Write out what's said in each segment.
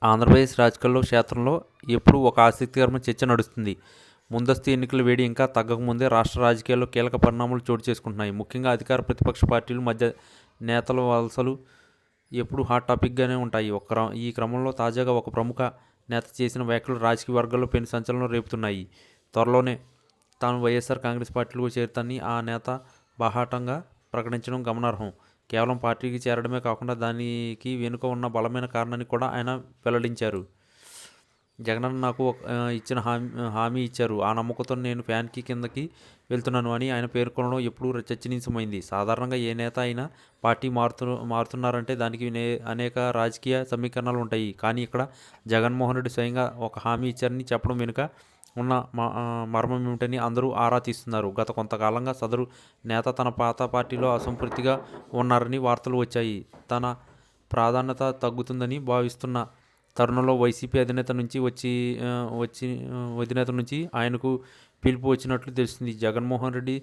ఆంధ్రప్రదేశ్ రాజకీయాల్లో క్షేత్రంలో ఎప్పుడూ ఒక ఆసక్తికరమైన చర్చ నడుస్తుంది. ముందస్తు ఎన్నికల వేడి ఇంకా తగ్గకముందే రాష్ట్ర రాజకీయాల్లో కీలక పరిణామాలు చోటు చేసుకుంటున్నాయి. ముఖ్యంగా అధికార ప్రతిపక్ష పార్టీల మధ్య నేతల వలసలు ఎప్పుడూ హాట్ టాపిక్గానే ఉంటాయి. ఈ క్రమంలో తాజాగా ఒక ప్రముఖ నేత చేసిన వ్యాఖ్యలు రాజకీయ వర్గాల్లో పెను సంచలనం రేపుతున్నాయి. త్వరలోనే తాను వైఎస్ఆర్ కాంగ్రెస్ పార్టీలో చేరుతానని ఆ నేత బాహాటంగా ప్రకటించడం గమనార్హం. కేవలం పార్టీకి చేరడమే కాకుండా దానికి వెనుక ఉన్న బలమైన కారణాన్ని కూడా ఆయన వెల్లడించారు. జగనన్న నాకు ఇచ్చిన హామీ ఇచ్చారు. ఆ నమ్మకంతో నేను ఫ్యాన్కి కిందకి వెళ్తున్నాను అని ఆయన పేర్కొనడం ఎప్పుడూ చర్చనీయాంశమైంది. సాధారణంగా ఏ నేత అయినా పార్టీ మారుతున్నారంటే దానికి అనేక రాజకీయ సమీకరణాలు ఉంటాయి. కానీ ఇక్కడ జగన్మోహన్ రెడ్డి స్వయంగా ఒక హామీ ఇచ్చారని చెప్పడం వెనుక ఉన్న మర్మం ఏమిటని అందరూ ఆరా తీస్తున్నారు. గత కొంతకాలంగా సదరు నేత తన పాత పార్టీలో అసంతృప్తిగా ఉన్నారని వార్తలు వచ్చాయి. తన ప్రాధాన్యత తగ్గుతుందని భావిస్తున్న తరుణంలో వైసీపీ అధినేత నుంచి ఆయనకు పిలుపు వచ్చినట్లు తెలిసింది. జగన్మోహన్ రెడ్డి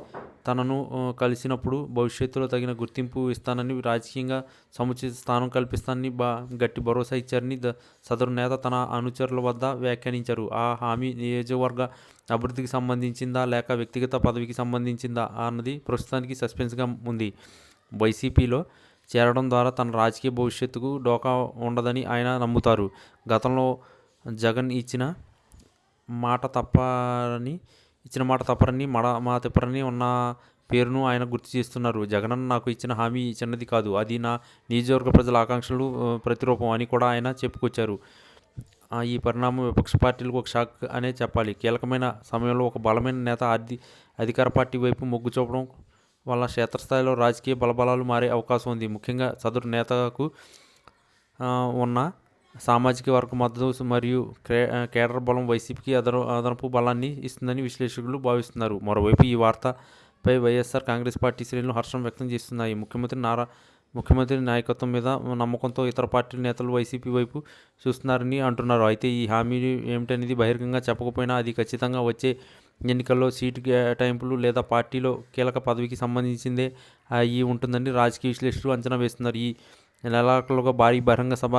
తనను కలిసినప్పుడు భవిష్యత్తులో తగిన గుర్తింపు ఇస్తానని, రాజకీయంగా సముచిత స్థానం కల్పిస్తానని గట్టి భరోసా ఇచ్చారని సదరు నేత తన అనుచరుల వద్ద వ్యాఖ్యానించారు. ఆ హామీ నియోజకవర్గ అభివృద్ధికి సంబంధించిందా లేక వ్యక్తిగత పదవికి సంబంధించిందా అన్నది ప్రస్తుతానికి సస్పెన్స్గా ఉంది. వైసీపీలో చేరడం ద్వారా తన రాజకీయ భవిష్యత్తుకు డోకా ఉండదని ఆయన నమ్ముతారు. గతంలో జగన్ ఇచ్చిన మాట తప్పరని మా తిప్పరని ఉన్న పేరును ఆయన గుర్తు చేస్తున్నారు. జగనన్న నాకు ఇచ్చిన హామీ చిన్నది కాదు, అది నా నియోజకవర్గ ప్రజల ఆకాంక్షలు ప్రతిరూపం అని కూడా ఆయన చెప్పుకొచ్చారు. ఈ పరిణామం విపక్ష పార్టీలకు ఒక షాక్ అనే చెప్పాలి. కీలకమైన సమయంలో ఒక బలమైన నేత అధికార పార్టీ వైపు మొగ్గు చూపడం వల్ల క్షేత్రస్థాయిలో రాజకీయ బలబలాలు మారే అవకాశం ఉంది. ముఖ్యంగా సదరు నేతకు ఉన్న సామాజిక వర్గ మద్దతు మరియు కేడర్ బలం వైసీపీకి అదనపు బలాన్ని ఇస్తుందని విశ్లేషకులు భావిస్తున్నారు. మరోవైపు ఈ వార్తపై వైఎస్ఆర్ కాంగ్రెస్ పార్టీ శ్రేణులు హర్షం వ్యక్తం చేస్తున్నాయి. ముఖ్యమంత్రి నాయకత్వం మీద నమ్మకంతో ఇతర పార్టీల నేతలు వైసీపీ వైపు చూస్తున్నారని అంటున్నారు. అయితే ఈ హామీ ఏమిటనేది బహిరంగంగా చెప్పకపోయినా అది ఖచ్చితంగా వచ్చే ఎన్నికల్లో సీటు కేటాయింపులు లేదా పార్టీలో కీలక పదవికి సంబంధించిందే అయి ఉంటుందని రాజకీయ విశ్లేషకులు అంచనా వేస్తున్నారు. ఈ నెలాఖరులోగా భారీ బహిరంగ సభ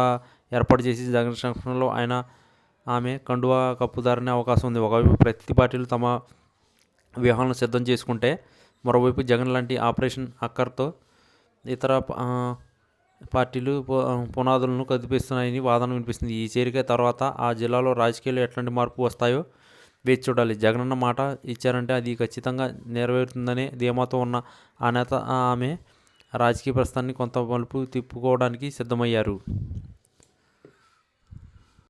ఏర్పాటు చేసి జగన్ సమక్షంలో ఆమె కండువా కప్పుదారనే అవకాశం ఉంది. ఒకవైపు ప్రతి పార్టీలు తమ వ్యూహాలను సిద్ధం చేసుకుంటే, మరోవైపు జగన్ లాంటి ఆపరేషన్ అక్కర్తో ఇతర పార్టీలు పునాదులను కదిపిస్తున్నాయని వాదన వినిపిస్తుంది. ఈ చేరిక తర్వాత ఆ జిల్లాలో రాజకీయాలు ఎట్లాంటి మార్పు వస్తాయో వేచి చూడాలి. జగనన్న మాట ఇచ్చారంటే అది ఖచ్చితంగా నెరవేరుతుందనే ధీమాతో ఉన్న ఆ నేత ఆమె రాజకీయ ప్రస్థానాన్ని కొంత మలుపు తిప్పుకోవడానికి సిద్ధమయ్యారు.